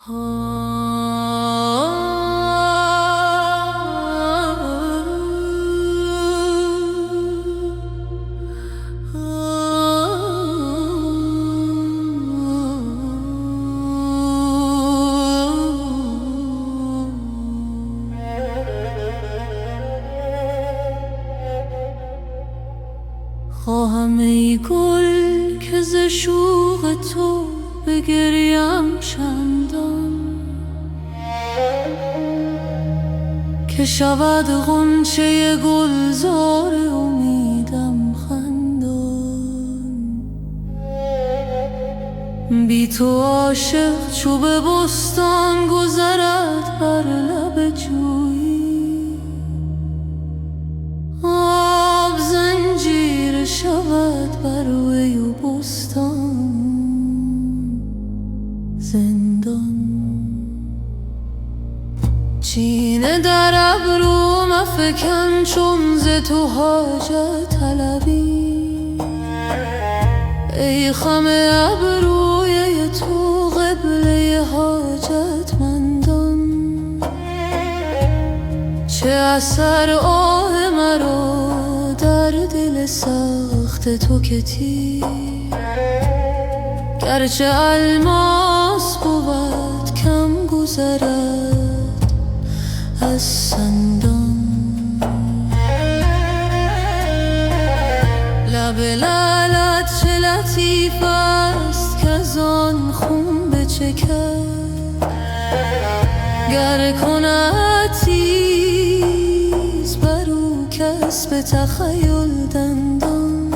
خواهم ای گل که ز شوق تو بگریم چندان که شود غنچه گلزار امیدم خندان. بی تو عاشق چو به بستان گذرد بر لب جویی، آب زنجیر شود بر وی و بستان زندان. چینه در ابرو مفکن چون ز تو حاجت طلبی، ای خم ابروی تو قبله حاجتمندان. چه اثر آه مرا در دل سخت تو که تیر، گرچه الماس بود کم گذرد از سندان. لب لعلت چه لطیف است که از آن خون بچکد، گر کند تیز بر او کس به تخیل دندان.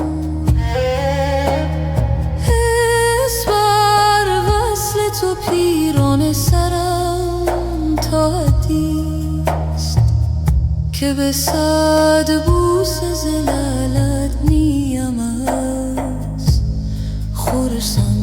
حس بر وصل تو پیرانه سرم تا حدیست که به صد بوسه ز لعلت نیم از خرسندان.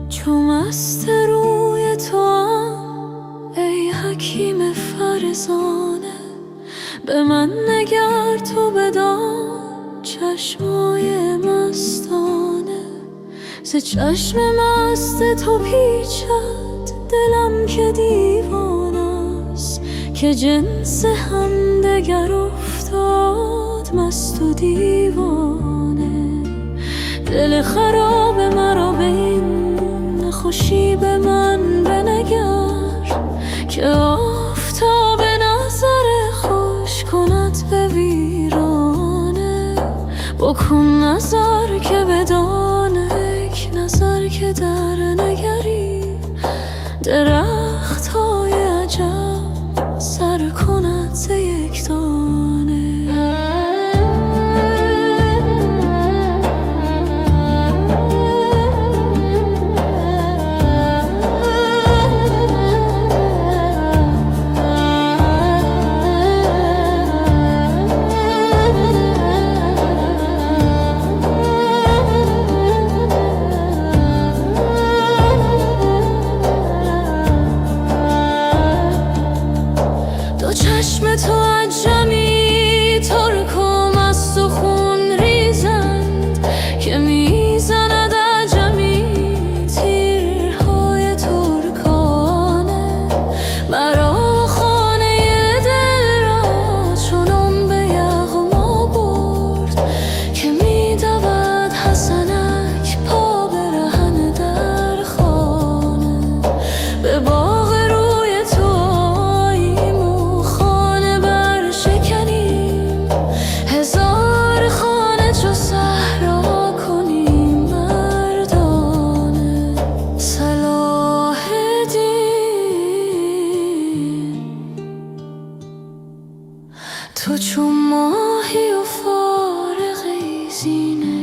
چو مست روی توام ای حکیم فرزانه، به من نگر تو بدان چشمای مستانه. ز چشم مست تو پیچد دلم که دیوانه است، که جنس همدگر افتاد مست و دیوانه. دل خراب مرا به این خوشی به من بنگر، که آفتاب نظر خوش کند به ویرانه. بکن نظر که بدان یک نظر که در نگری، درخت های عجب سر کند ز یک دانه.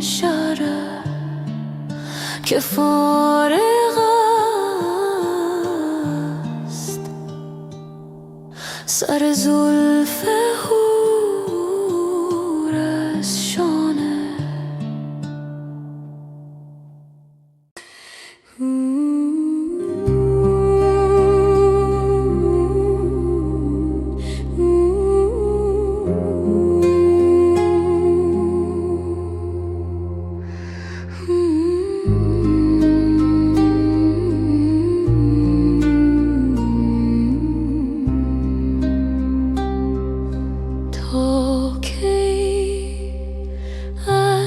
شهره که فارغ است سر زلف هور از شانه.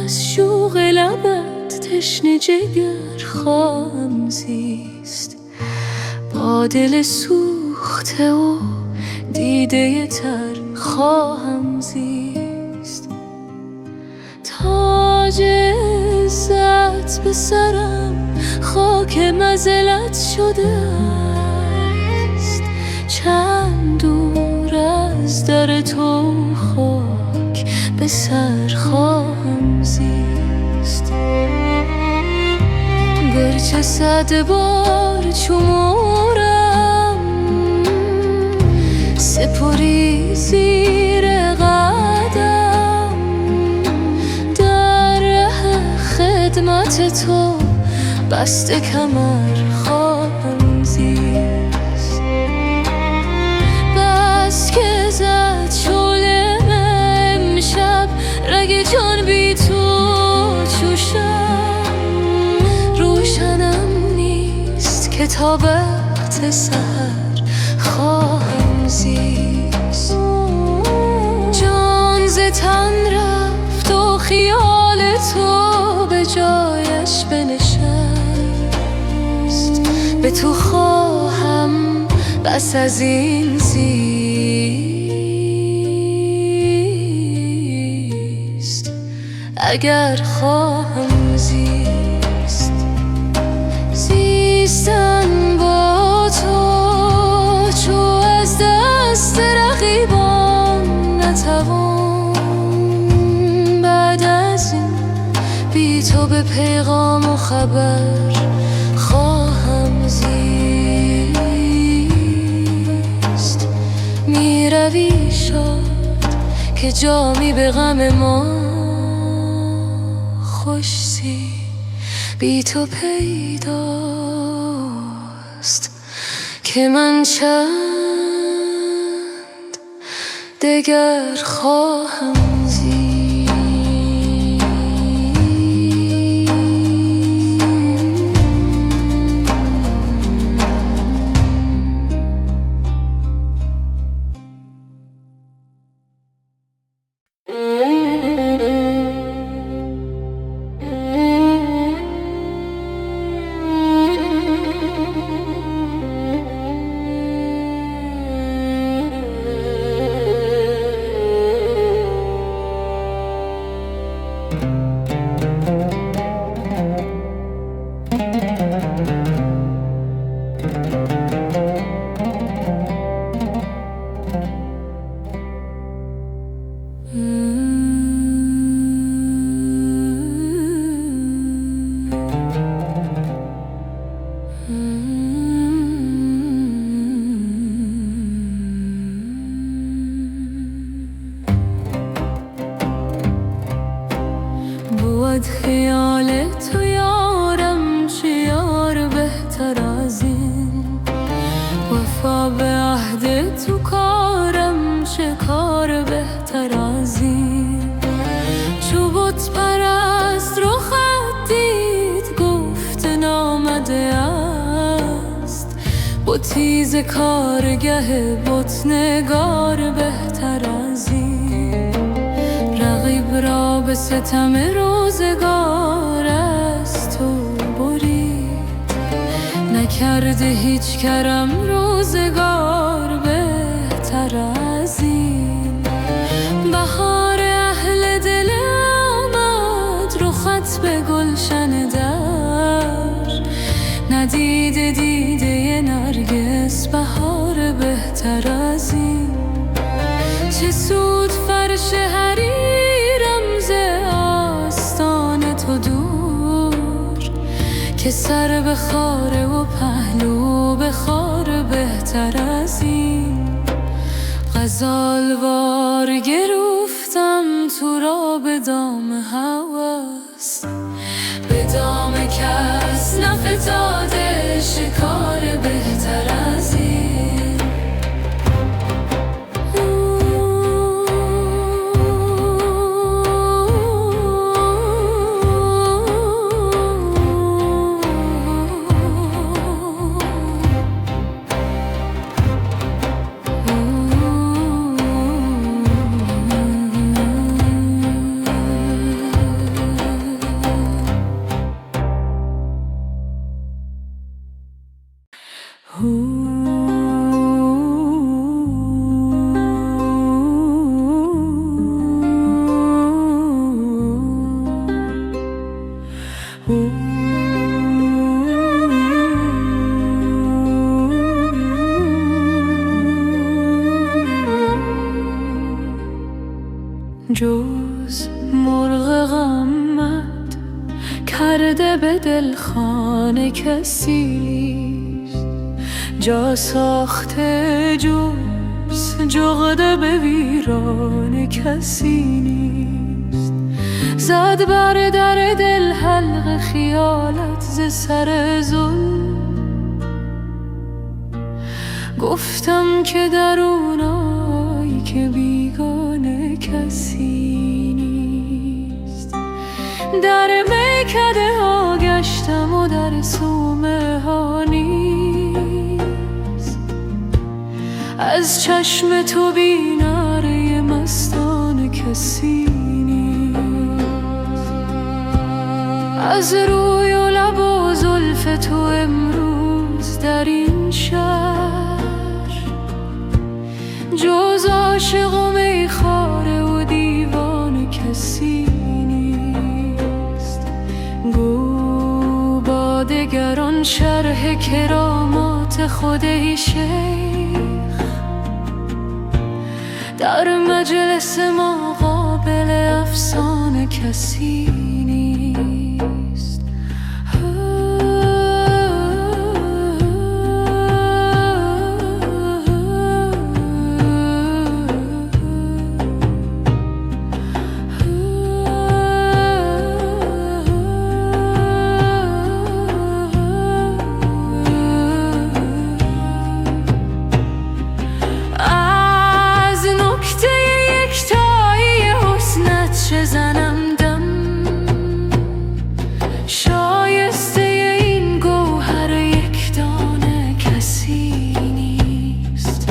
شوق لبت تشنه جگر خواهم زیست با دل سوخته و دیده تر خواهم زیست. تاج عزت به سرم خاک مزلت شده است چند دور از در تو خاک به سر خواهم زیست. گرچه 100 بار چو مورم سپری زیر قدم در ره خدمت تو بسته کمر خواهم زیست. بس که زد شعله امشب رگ جان بی تو جوشم روشنم نیست که تا وقت سحر خواهم زیست. جان ز تن رفت و خیال تو به جایش بنشست به تو خواهم بس از این زیست اگر خواهم زیست. زیستن با تو چو از دست رقیبان نتوان بعد از این بی تو به پیغام و خبر خواهم زیست. می روی شاد که جامی به غم ما خوشی بی تو پیداست که من چند دگر خواهم زیست. بود خیال تو یارم چه یار بهتر از این وفا به عهد تو کارم چه کار بهتر از این. چو بت پرست رخت دید گفت نامده است بتی ز کارگه بت نگار بهتر از این. رقیب را به ستم روزگار از تو برید نکرده هیچ کرم روزگار بهتر از این. بهار اهل دل آمد رخت به گلشن در ندیده دیده نرگس بهار بهتر از این. چه سود فرش حریرم ز آستان تو دور، که سر به خاره و پهلو به خاره بهتر از این. غزالوار گرفتم تو را به دام هوس، به دام کس نفتاده شکار بهتر از این. جز مرغ غمت کرده به دل خانه کسی نیست، جا ساخته جز جغده به ویران کسی نیست. زد بر در دل حلق خیالت ز سر ظلم، گفتم که درونایی که بیگانه کسی نیست. در میکده ها گشتم و در صومعه ها نیست، از چشم تو بیناره مستان کسی نیست. از روی و لب و زلف تو امروز در این شهر، جز عاشق و میخواره و دیوان کسی نیست. گو با دگران شرح کرامات خود ای شیخ، در مجلس ما قابل افسانه کسی نیست. زنم دم شایسته این گوهر یک دانه کسی نیست.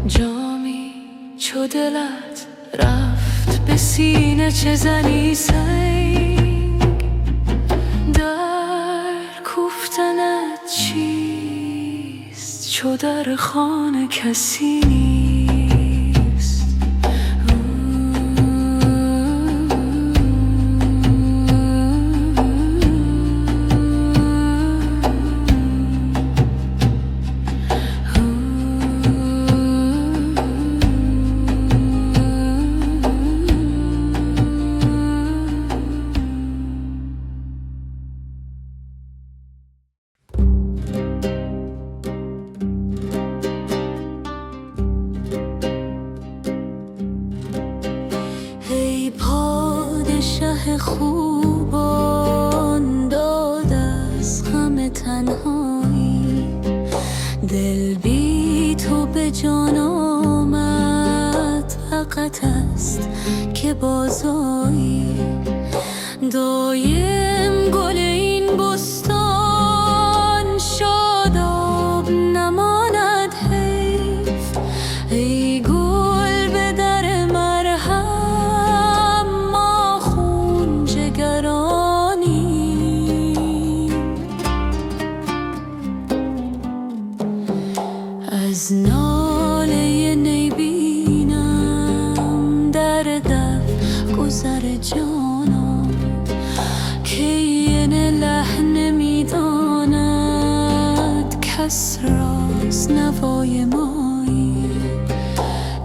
جامی چو دلت رفت به سینه چه زنی سنگ، در کوفتنت چیست چو در خانه کسی نیست. خوبان داد از غم تنهایی، دل بی تو به جان آمد، حقت است که بازایی. دایم گل این بستان شاداب نماند حیف، ای گل به در مرهم ما خون جگرانی. از ناله نی بینم در دف گذر جانم، که این لحن میداند کس راست نوای مایی.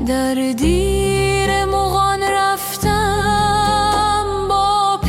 در دیر مغان رفتم با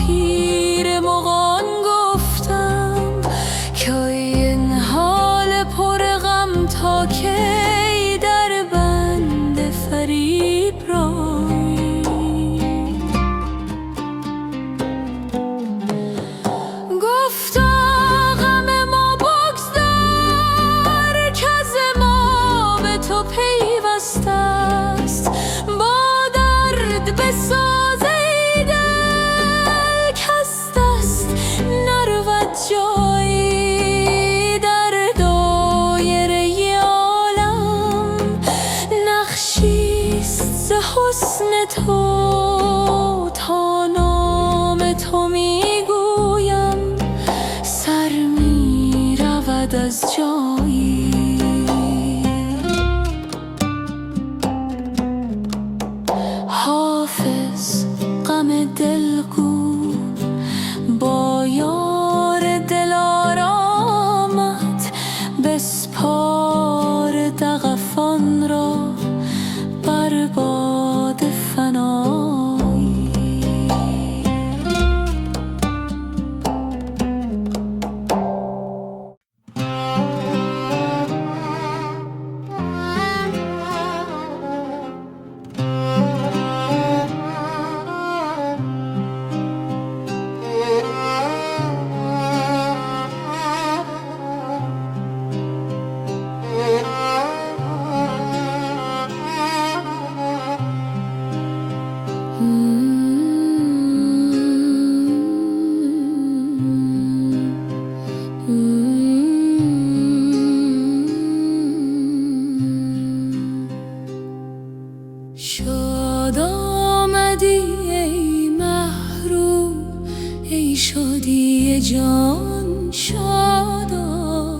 ای شادی جان شادا،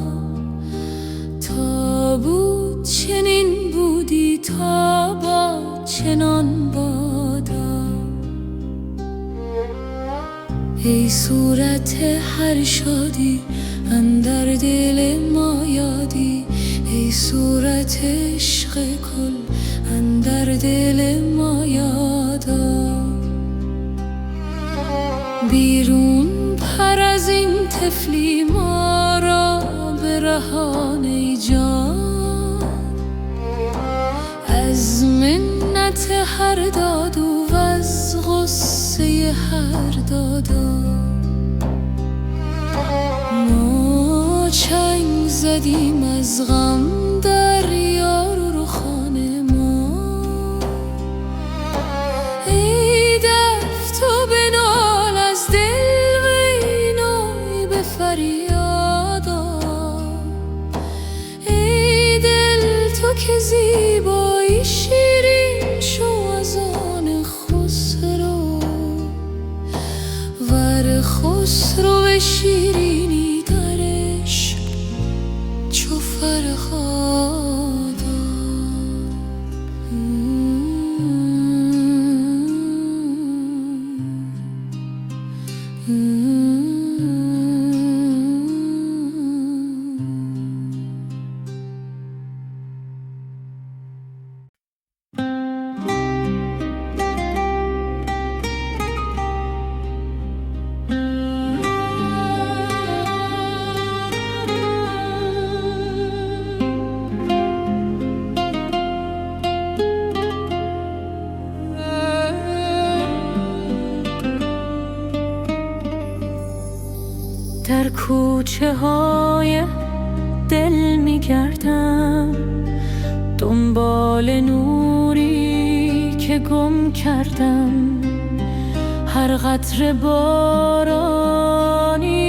تا بود چنین بودی تا با چنان بادا. ای صورت هر شادی اندر دل ما یادی، ای صورت عشق کل اندر دل ما یادا. بیرون پر از این طفلی ما را برهان ای جان، از منت هر دادو و از غصه هر دادا. ما چنگ زدیم از غم در یار و رخان ما، ای دف تو بنال از دل وینای به فریادا. ای دل تو که زیبایی شیرین شو از آن خسرو، ور خسرو شیرینی در عشق چو فرهادا. در کوچه های دل می گردم دنبال نوری که گم کردم. هر قطره بارانی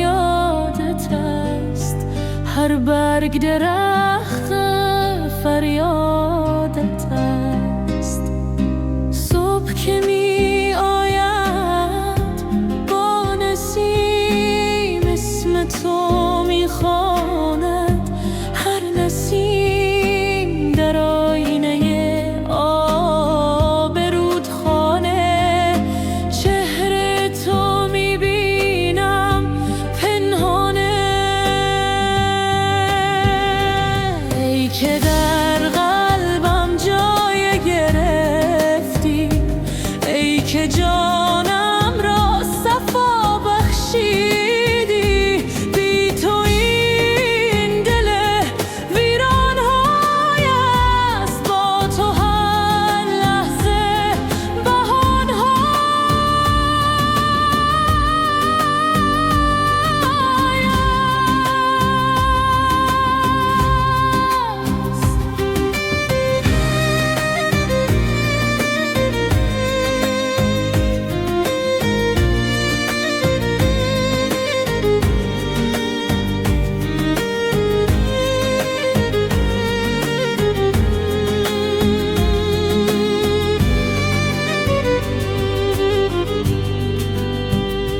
یادت است، هر برگ درخت فریادت است. صبح که می آید با نسیم اسم تو می خواند، هر نسیم در آینه آب رودخانه. چهره تو می بینم پنهانه، ای که در قلبم جای گرفتی، ای که جانم را صفا بخشیدی. بی تو این دل ویران‌های است، با تو هر لحظه بهان‌های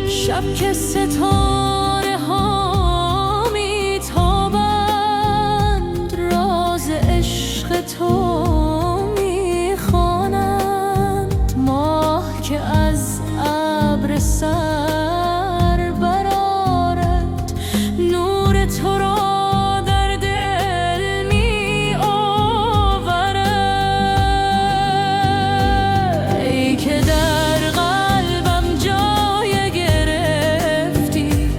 شب که ستاره ها می تابند، راز عشق تو می خوانند. ماه که از ابر سر برآرد، نور تو را در دل می آورد. ای که در قلبم جای گرفتی،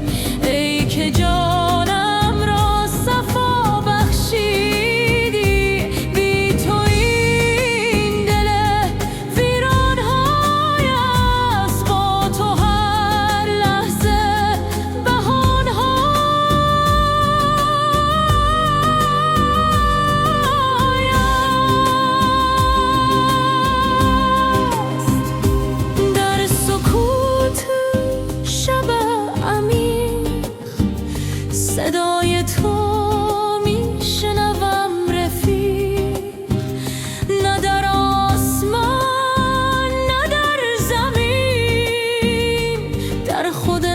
ای که جانم را صفا بخشیدی. بی تو این دل ویران‌های است، با تو هر لحظه بهانه‌های است. در سکوت شب عمیق صدای تو میشنوم رفیق، نه در آسمان نه در زمین، در خود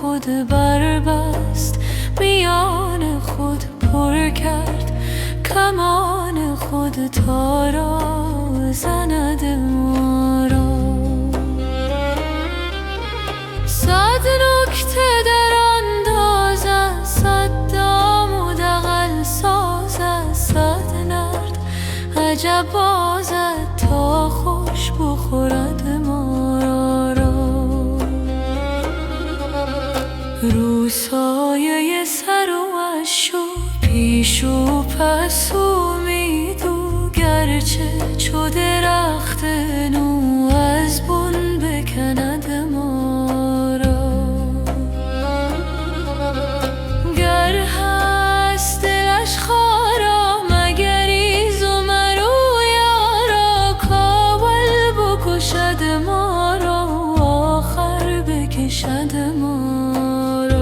خود بربست، میان خود پر کرد کمان خود تا را زند ما را. صد نکته در انداز است، صد دام و دغل ساز است، صد نرد عجب بازد تا خوش بخورد ما را. رو سایه سر و اش و پیش و پس امیدو، گرچه چو درخت نو از بن بکند ما را. گر هست دلش خارا مگریز و مرو یارا، کاول بکشد ما را و آخر بکشد ما را.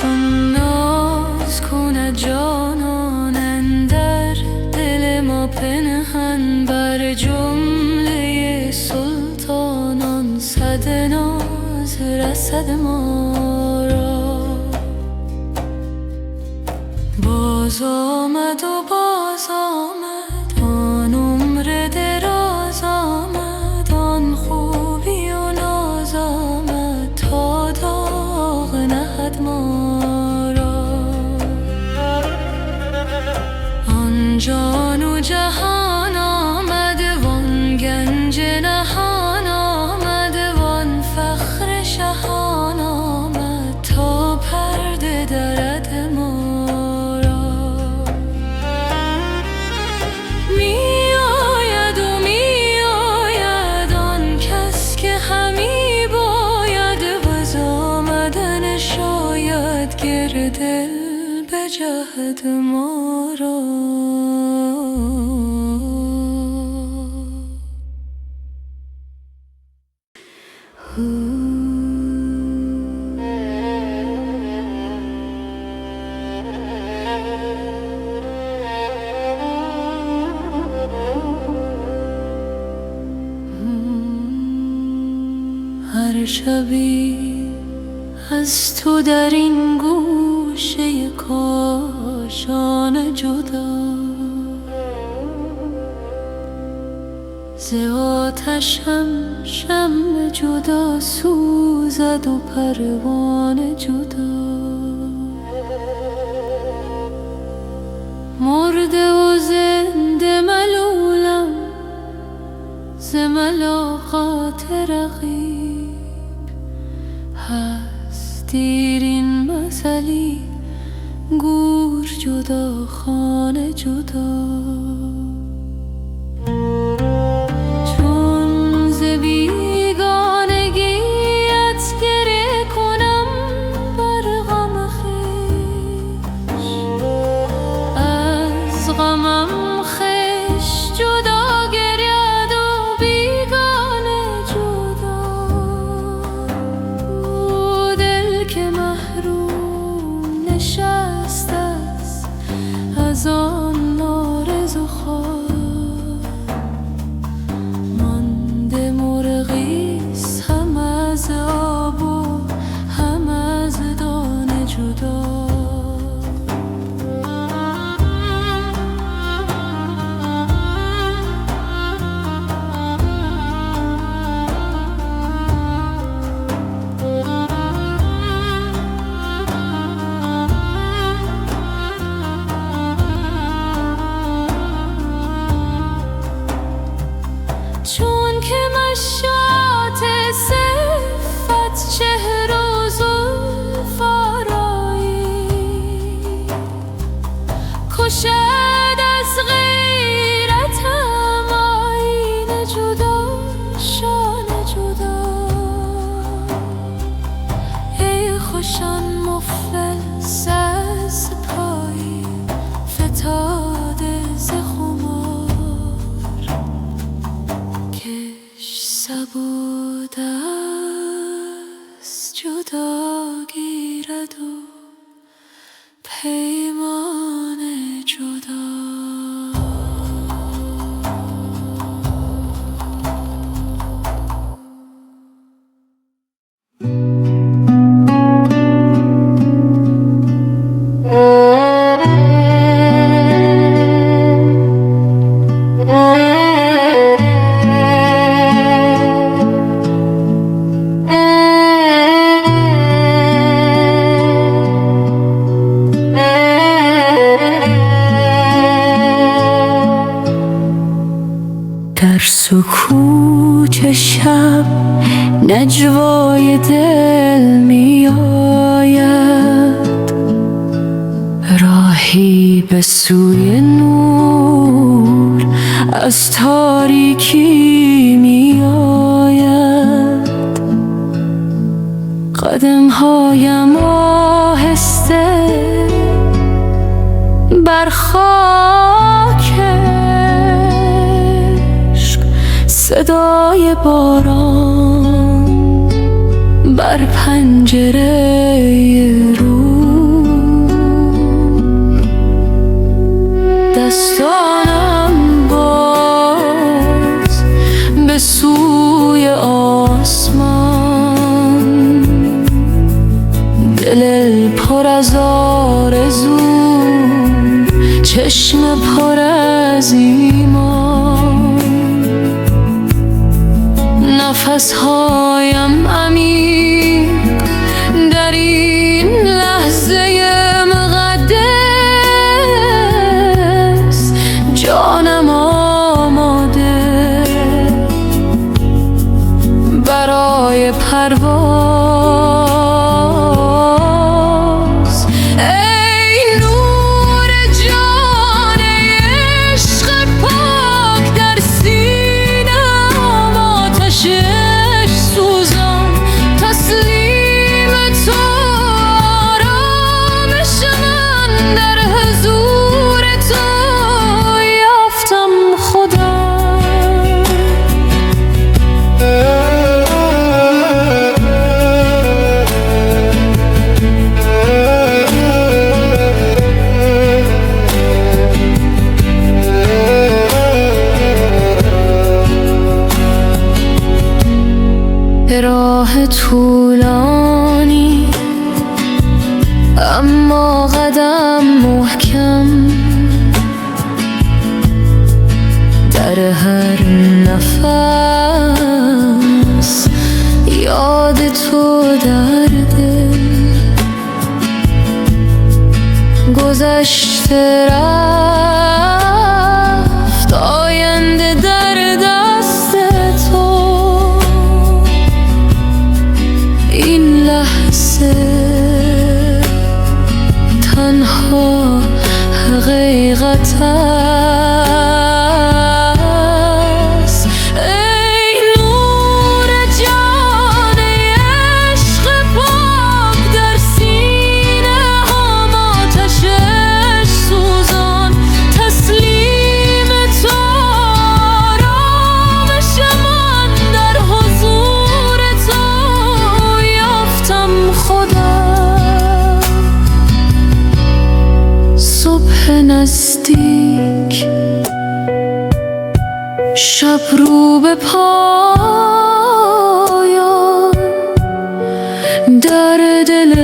چون ناز کند جانان اندر دل ما پنهان، بر جمله سلطانان صد ناز رسد ما را. باز آمد و باز آمد آن عمر دراز، آمد آن خوبی و ناز، آمد تا داغ نهد ما را. آن جان و جهان آمد وان گنج نهان آمد، وان فخر شهان آمد تا پرده درد ما را. می آید و می آید آن کس که همی باید، وز آمدن شاید گرد دل بجهد ما را. هر شبی از تو در این گوشه کاشانه جدا، ز آتشم شمع جدا سوزد و پروانه جدا. مرده و زنده ملولم ز ملاقات رقیب، هست دیر این مثلی گور جدا خانه جدا. چون ز بیگانگیت گریه کنم بر غم خویش، از غمم خویش جدا گرید و بیگانه جدا. او دل که محروم نشسته است از آن آرزو خواه، مانده مرغیست هم از آب و هم از دانه جدا. چون که مشاط صفت چهر و زلف آرایی، کشد از غیرتم آیین جدا شانه جدا. ای خوشان مفلس از پایی فتاده ز خمار، کش سبود است جدا گیرد و پیمان جدا. نجوای دل می آید، راهی به سوی نور از تاریکی می آید. قدمهایم آهسته بر خاک عشق، صدای باران بر پنجره رو، دستانم باز به سوی آسمان، دل پر از آرزو، چشم پر از ایمان. نفسهایم عمیق در این لحظه مقدس، جانم آماده برای پرواز. ای نور جان عشق پاک در سینه‌ام، آتش عشق سوزان تسلیم تو، آرامش من در حضور تو یافتم خودم. راه طولانی اما قدم محکم، در هر نفس یاد تو در دل، گذشته رفت آینده در دست تو، این لحظه تنها حقیقت است. ای نور جان عشق پاک در سینه‌ام، آتش عشق سوزان تسلیم تو، آرامش من در حضور تو یافتم خودم. صبح نزدیک، شب رو به پایان، در دل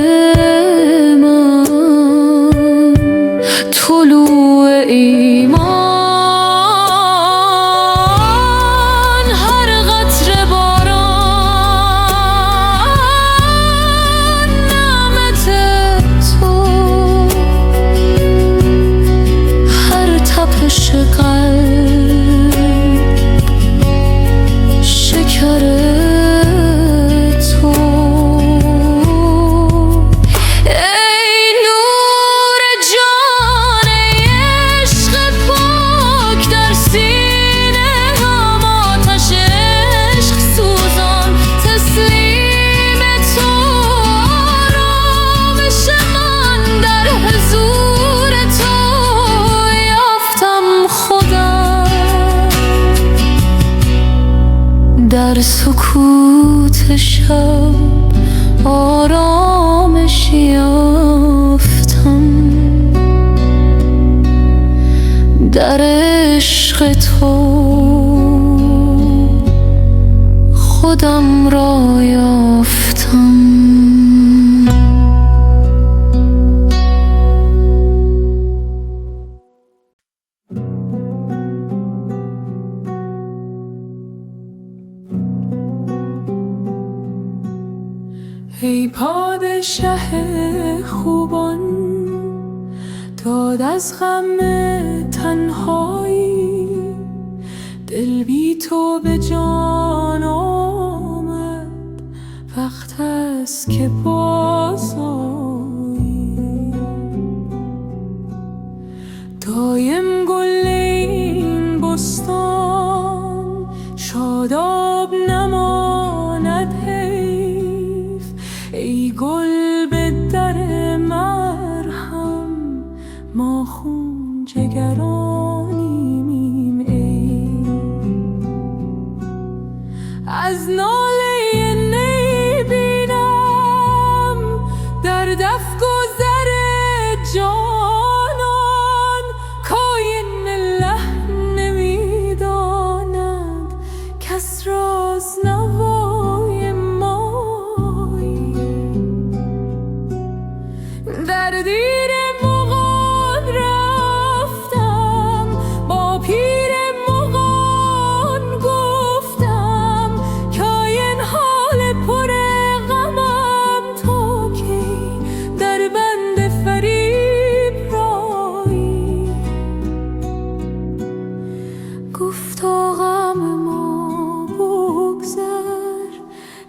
من طلوع ایمان، هر قطره باران نعمت تو، هر تپش قلب شکر تو. ای نور جان عشق پاک در سینه‌ام، آتش عشق سوزان تسلیم تو، آرامش من در حضور تو یافتم خودم. در سکوت شب آرامش یافتم، در عشق تو خودم را یافتم. ای پادشه خوبان، داد از غم تنهایی، دل بی تو به جان آمد، است که بازایی. دایم گل این بستان شاداب نماند حیف، ای گل به در مرهم ما خون جگرانیم. ای از ناله نی بینم در دف گذر جانان، کاین لحن نمیداند کس راز نوای مایی. در دیر مغان رفتم با پیر مغان گفتم، کاین حال پر غمم تا کی در بند فریب رایی. گفتا غم ما بگذر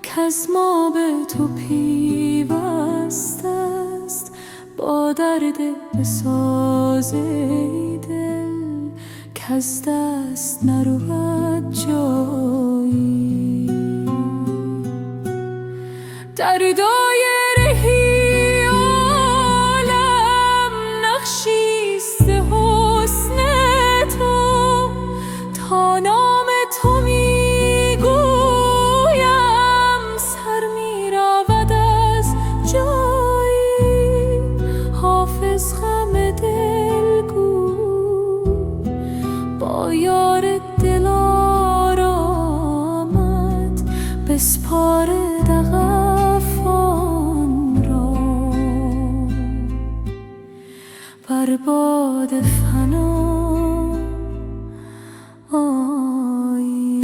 کز ما به تو پیوسته است، با درد بساز ای دل کز دست نرود جایی. در دایره عالم نقشیست حسن تو، تا نام تو میگویم سر میرود از جایی. حافظ غم دل گو با یار دلارامت، بسپار دغفان را بر باد فنا آیی.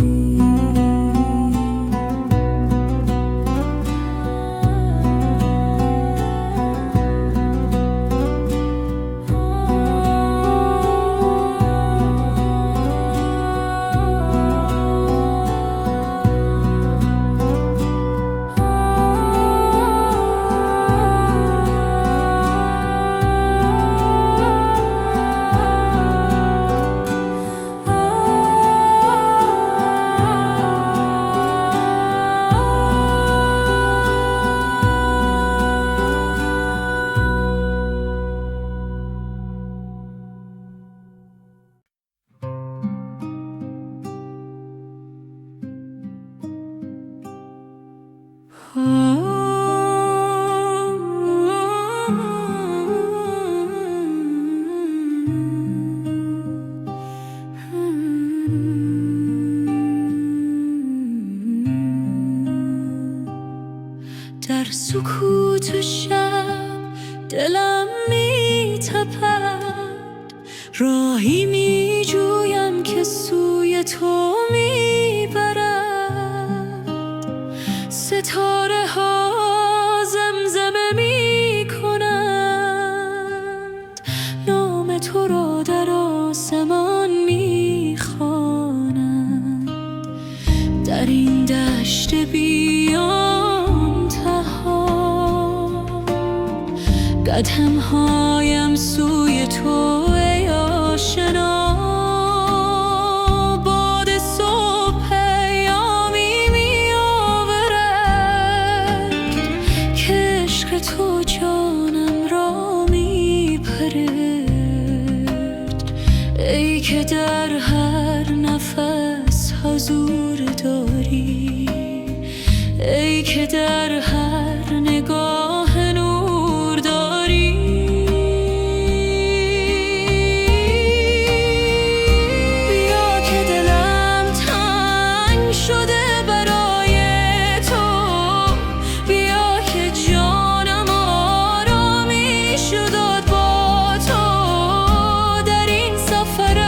در سکوت شب دلم می تپد، راهی می جویم که سوی تو می برد. ستاره ها زمزمه می کنند، نام تو را در آسمان می خوانند. در این دشت بیان تها قدم هایم سوی تو ای آشنا. باد صبح پیامی می آورد که عشق تو جانم را می پرد. ای که در هر نفس حضور داری، ای که در هر نگاه نور داری. بیا که دلم تنگ شده برای تو، بیا که جانم آرامیش داد با تو. در این سفر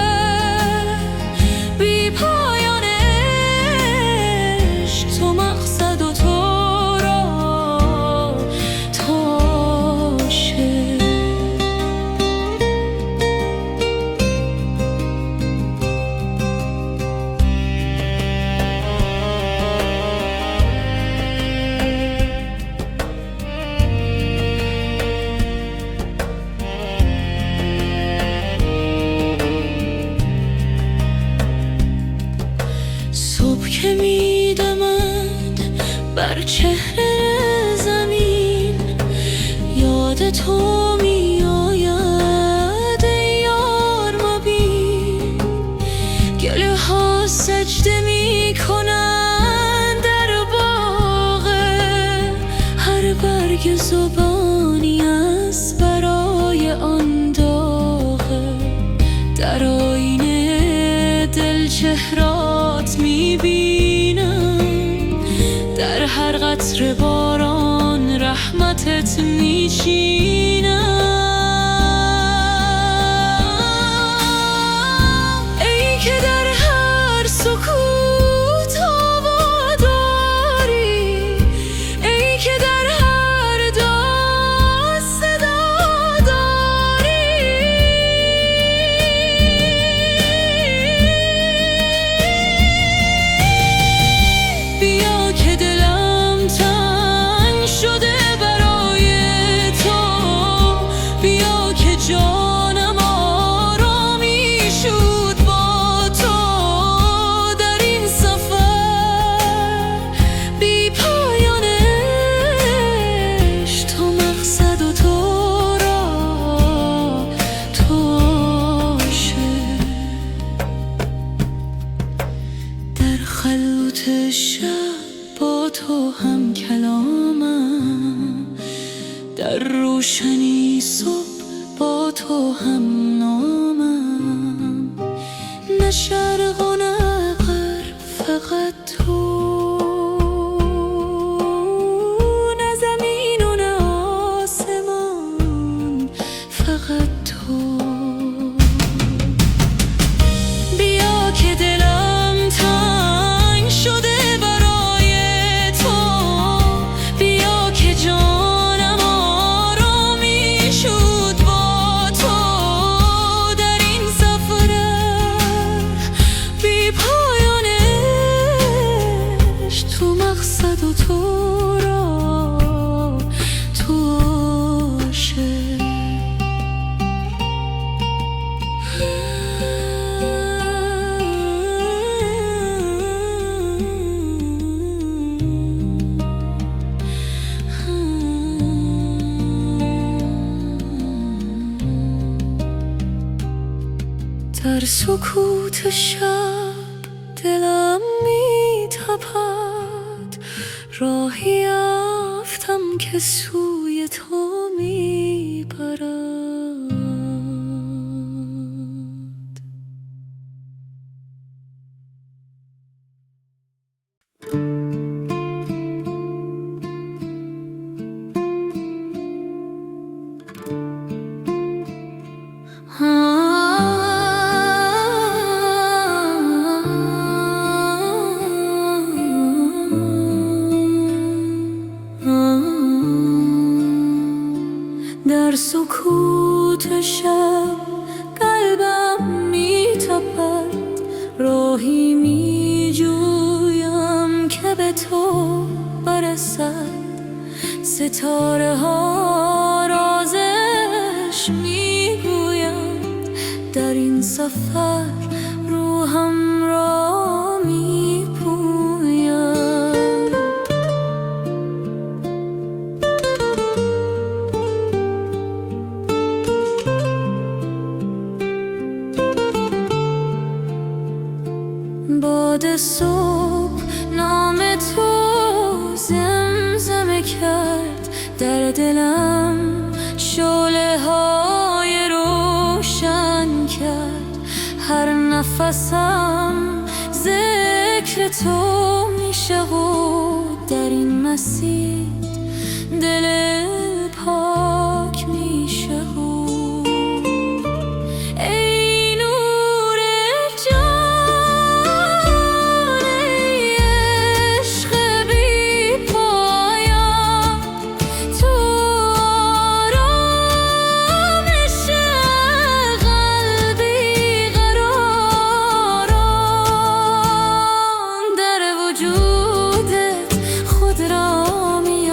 چهره زمین یاد تو می آید ای یار مبین. گله ها سجده می کنند در باغ، هر برگ زبانی است برای آن داغه. در آینه دل چهرات می بینم، در هر قطره باران رحمتت می چینم. ای که در هر سکوت آوا داری، ای که در هر داد صدا داری. بیا که دلم تنگ شده برای تو، بیا که جانم آرامی شد با تو. در این سفر بی پایان عشق، تو مقصد و تو را تو عاشق. در خلوت شب با تو هم کلامم، در روشنی صبح با تو هم نامم. نه شرق و نه غرب، فقط تو، نه زمین و نه آسمان، فقط تو. بیا که دلم تنگ شده برای تو، بیا که جانم آرامی شد با تو. در این سفر بی پایان عشق، تو مقصد و تو را تو عاشق. در سکوت شب دلم می تپد، راهی یافتم که سوی تو می برد. در سکوت شب قلبم می تپد، راهی می جویم که به تو برسد. ستاره ها رازش می گویند، در این سفر روحم را می پوید. باد صبح نام تو زمزمه کرد، در دلم شعله های روشن کرد. هر نفسم ذکر تو میشه و در این مسیر دل پاک میشه. وجودت خود را می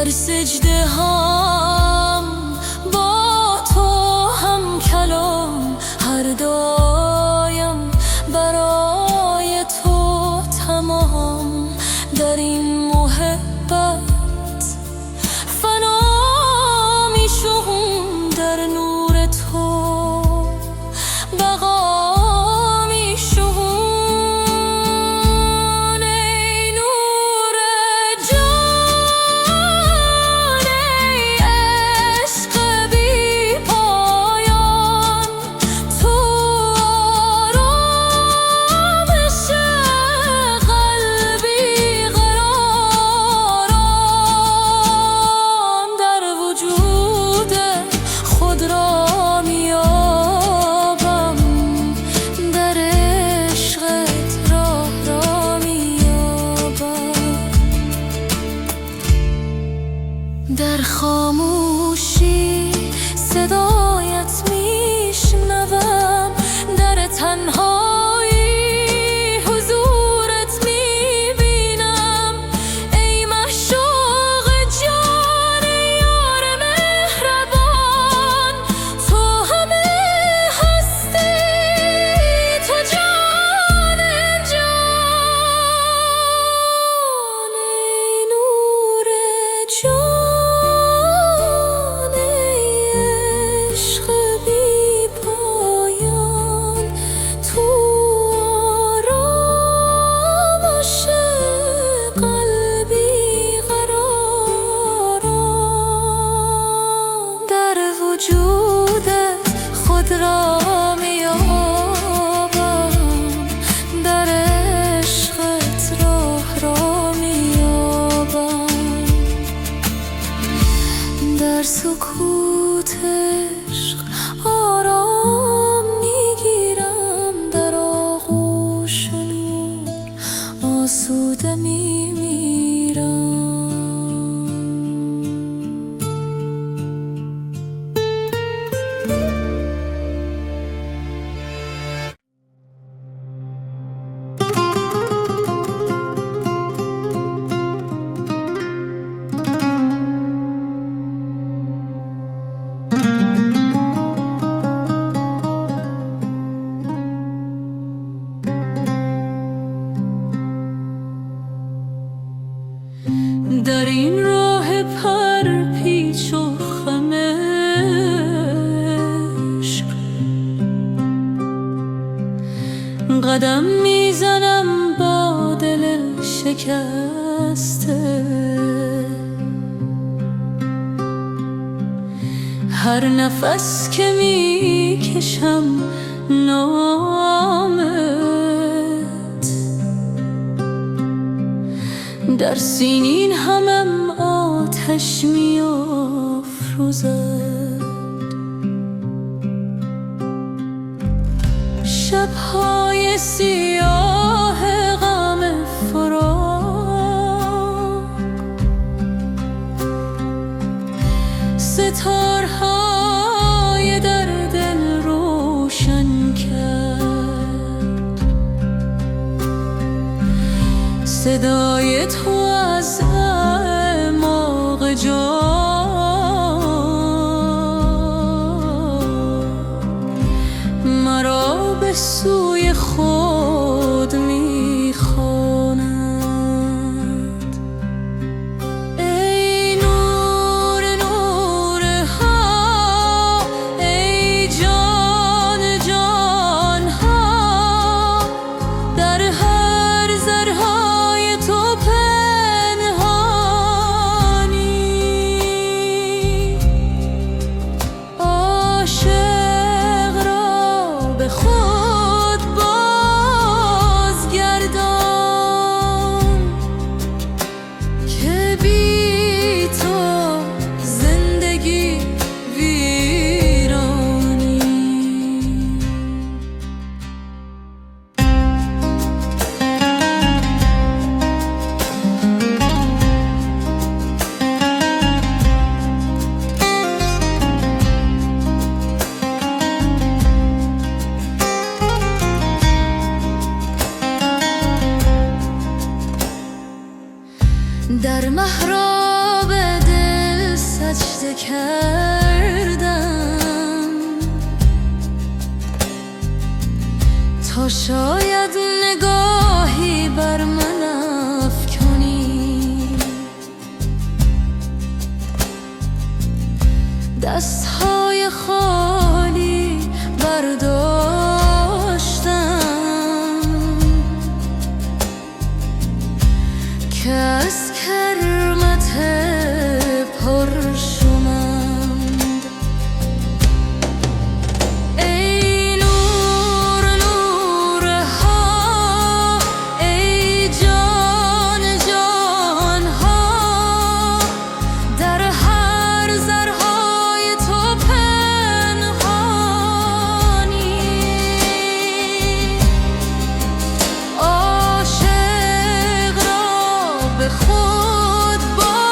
در سجده هم با تو هم کلام، هر دایم برای تو تمام. در این محبت فنا می شوم، در نور تو بقا می شوم. ای نور جان، ای عشق بی پایان، تو آرامش قلبی قرارم. در وجود خود را میابم، در عشقت راه را میابم. در خاموشی صدایت میشنوم، در تنهایی حضورت میبینم. ای معشوق جان، ای یار مهربان، تو همه هستی، تو جان جان. ای نور جان، ای عشق بی پایان، تو آرامش قلبی قرارم. در وجودت خود را میابم، در عشقت راه را میابم. در سکوت عشق آرام میگیرم، در آغوش نور آسوده میمیرم. در این راه پر پیچ و خم عشق قدم میزنم با دل شکسته. هر نفس که میکشم نامت در سینین همم آتش میافروزد. شبهای سیاه غم فراق، ستارهای در دل روشن کرد. صدای تو از اعماق جان مرا به سوی خود میخواند. ای نور نورها، ای جان جانها، در هر ذرهای تو پنهانی. عاشق را به خود بازگردان، که بی تو زندگی ویرانی. در محراب دل سجده کردم تا شاید نگاهی بر من افکنی. دستهای خالی برداشتم که از کرمت پرشمند. ای نور نورها، ای جان جانها، در هر ذرهای تو پنهانی. عاشق را به خود بازگردان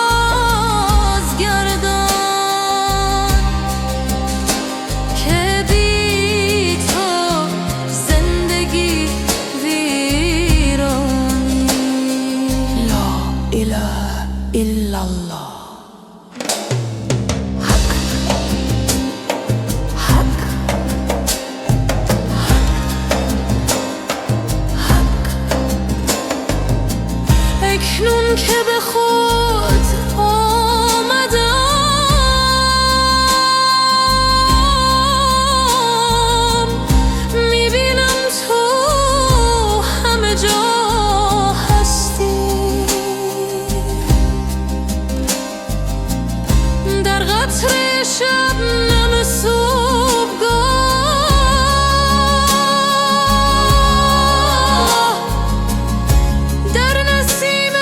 که بی تو زندگی ویرانی. لا اله الا الله. اکنون که به خود آمدم، میبینم تو همه جا هستی. در قطره شبنم صبحگاه، در نسیم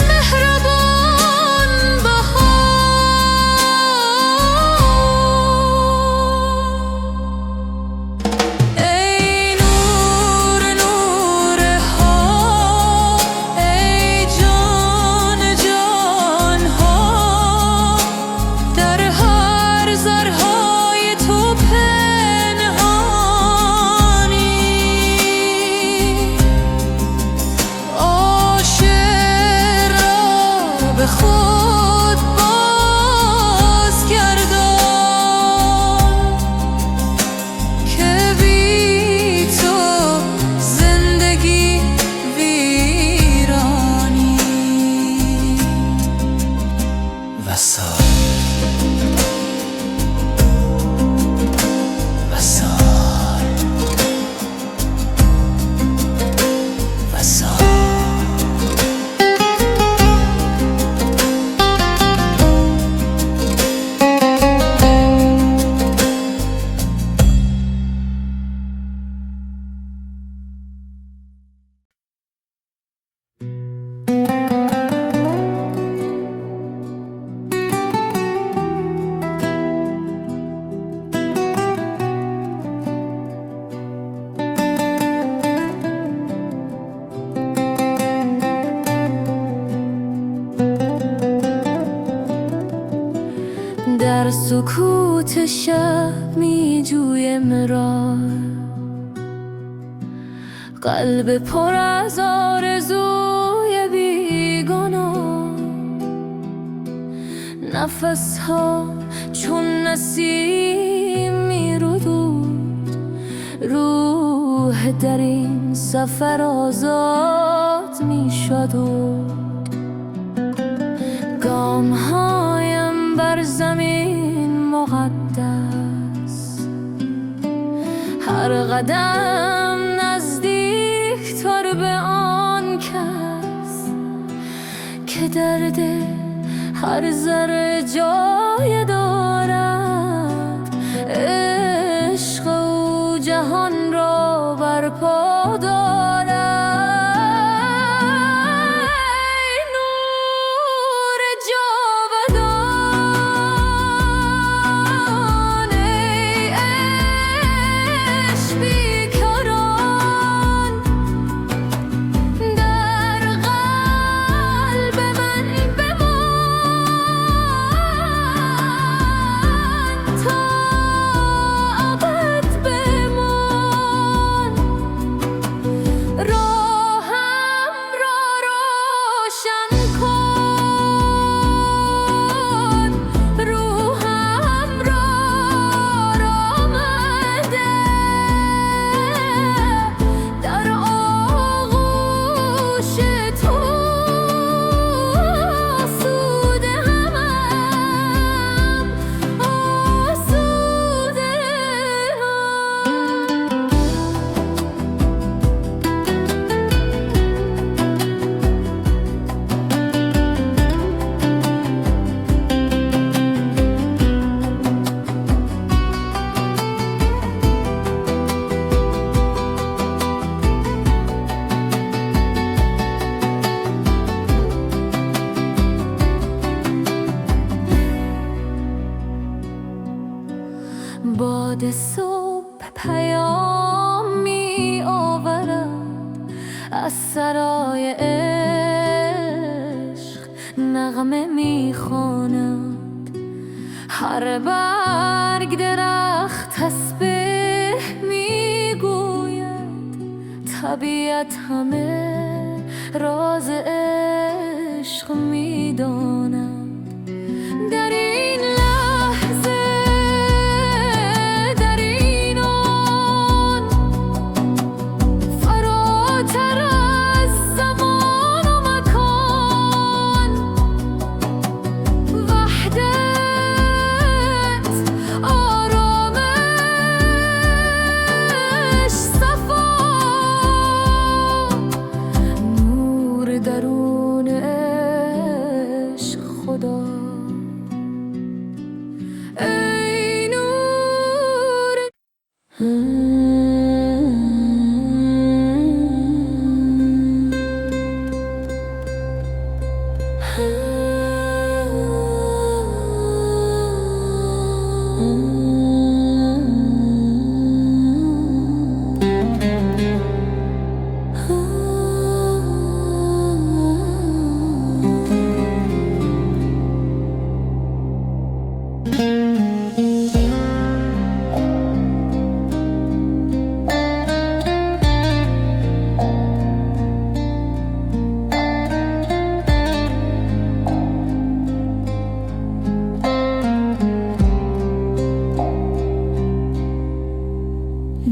مهربان بهار. ای نور نورها، ای جان جانها، در هر ذرهای تو پنهانی. عاشق را به خود بازگردان که بی تو زندگی ویرانی. وصال وصال وصال. در سکوت شب می جویم راه، قلب پر از آرزوی بیگناه. نفسها چون نسیم می رود، روح در این سفر آزاد می شد. گامهایم بر زمین مقدس، هر قدم نزدیکتر به آن کس که درد هر ذره جای دارد. عشق او جهان را برپا دارد. ای نور جاودان، ای عشق بیکران، در قلب من بمان تا ابد بمان. هر صبح پیام می آورد از سرای عشق، نغمه می خواند هر برگ درخت تسبیح می گوید، طبیعت همه راز عشق می داند. در این لحظه در این آن فراتر از زمان و مکان، وحدت آرامش صفا، نور درون عشق خدا. ای نور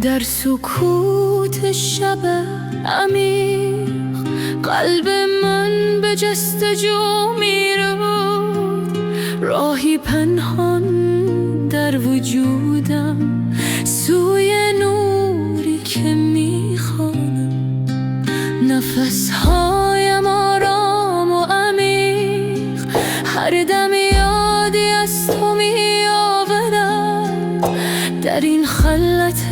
در سکوت شب عمیق، قلب من به جستجو می رود. راهی پنهان در وجودم سوی نوری که می خوانم. نفسهایم آرام و عمیق، هر دم یادی از تو می آورد. در این خلوت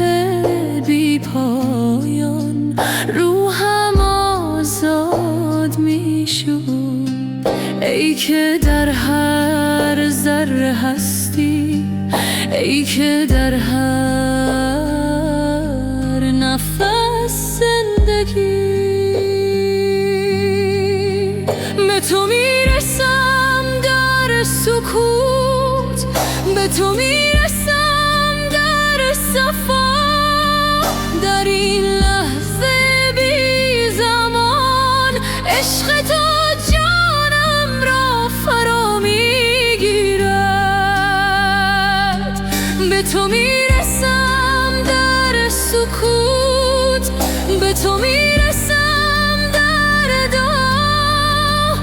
بی پایان روحم آزاد می شد. ای که در هر ذره هستی، ای که در هر نفس زندگی، به تو میرسم در سکوت، به تو میرسم در صفا. در این لحظه بی زمان عشق تو جانم را فرا میگیرد. به تو میرسم در سکوت، به تو میرسم در دعا.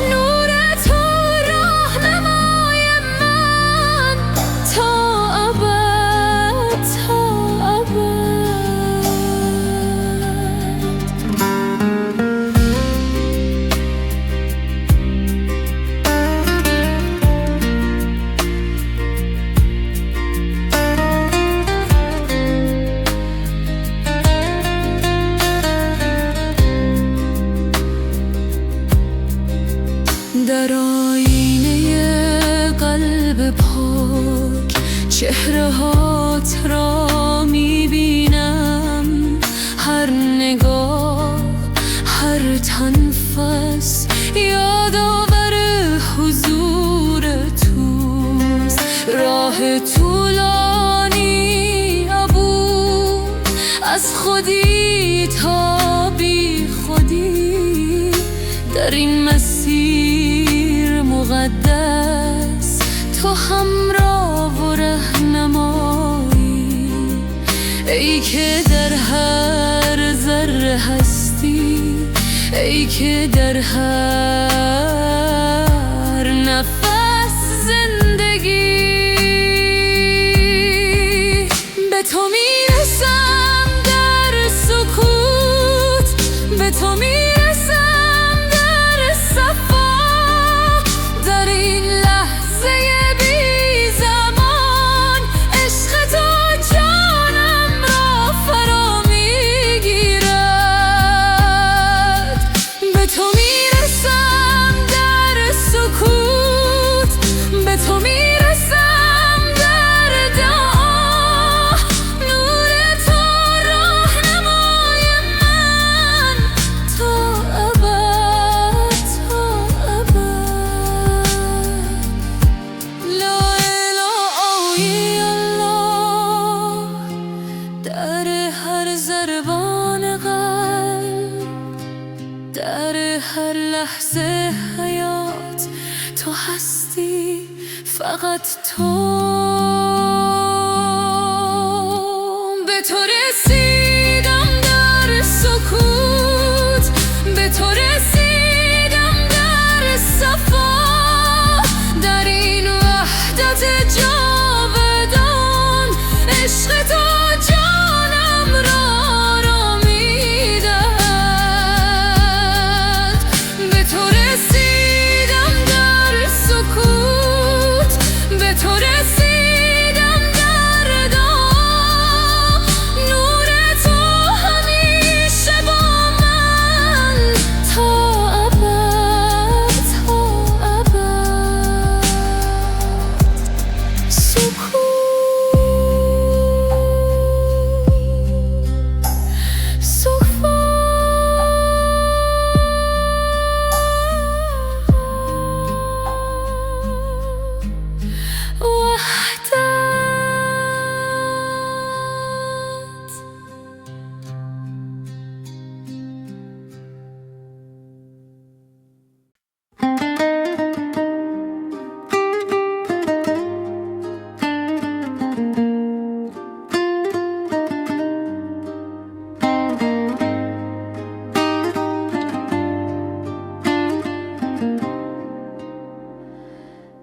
نور تو راهنمای من تا ابد، تا ابد. در آینه قلب پاک چهره هات را میبینم. هر نگاه، هر تنفس یادآور حضور توست. راه طولانی عبور از خودی تا بی خودی، در این مسیر مقدس تو همراه و رهنمایی. ای که در هر ذره هستی، ای که در هر نفس زندگی، به تو میرسم در سکوت، به تو میرسم در صفا. در این لحظه بی زمان عشق تو جانم را فرا میگیرد. به تو میرسم فقط تو. به تو رسیدم در سکوت، به تو رسیدم در صفا، در این وحدت جاودان عشق تو جانم را آرامی دهد. به تو رسیدم در سکوت، به تو رسیدم در دام، نور تو همیشه با من تا ابد، تا ابد. سکوت،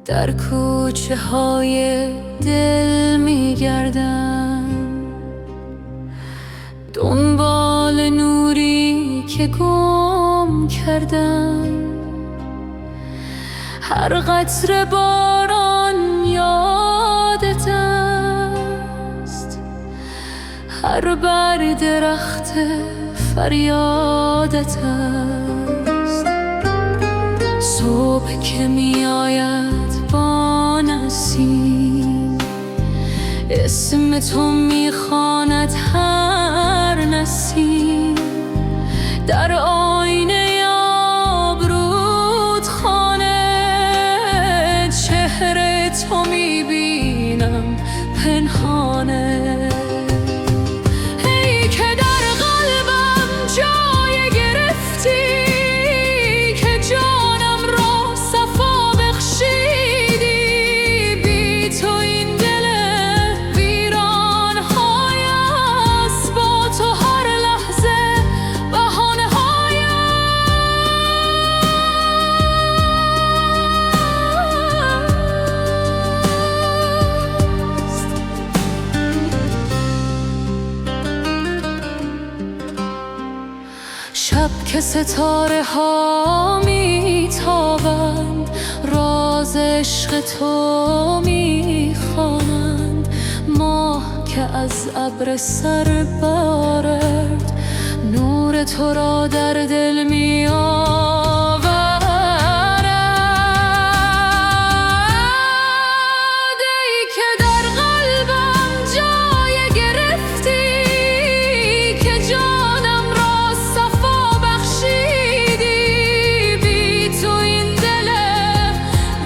در کوچه های دل می‌گردم دنبال نوری که گم کردم. هر قطره باران یادت است، هر برگ درخت فریادت است. صبح که می آید با نسیم، اسم تو می خواند هر نسیم. در آینه آبرود خانه، چهره تو می بینم پنهانه. ای که در قلبم جای گرفتی، که جانم را صفا بخشیدی. بی تو این دل ویران های است، با تو هر لحظه بهانه های است. شب که ستاره ها می تابند، راز عشق تو می خوانند. ماه که از ابر سر بارد، نور تو را در دل می آورد. ای که در قلبم جای گرفتی، که جانم را صفا بخشیدی. بی تو این دل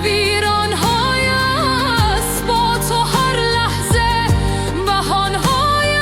ویران های است، با تو هر لحظه بهان های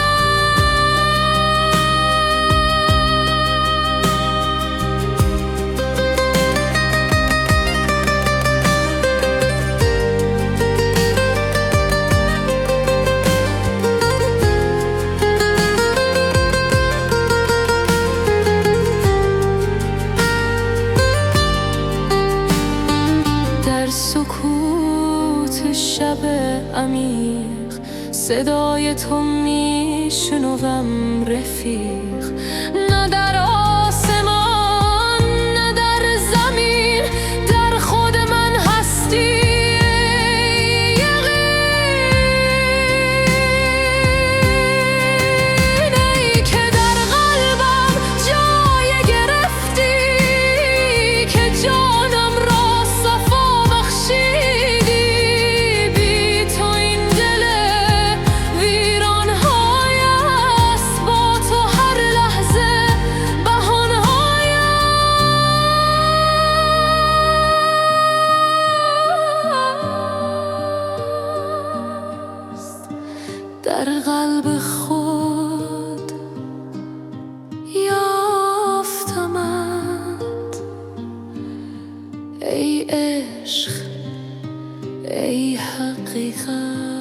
در سکوت شب عمیق، صدای تو میشنوم رفیق. نه در آسمان نه در زمین، در خود من هستی یقین. ای که در قلبم جای گرفتی، که جانم را صفا بخشیدی. بی تو این دل ویران های است، با تو هر لحظه بهان های است. در قلب خود یافتمت ای عشق، ای حقیقت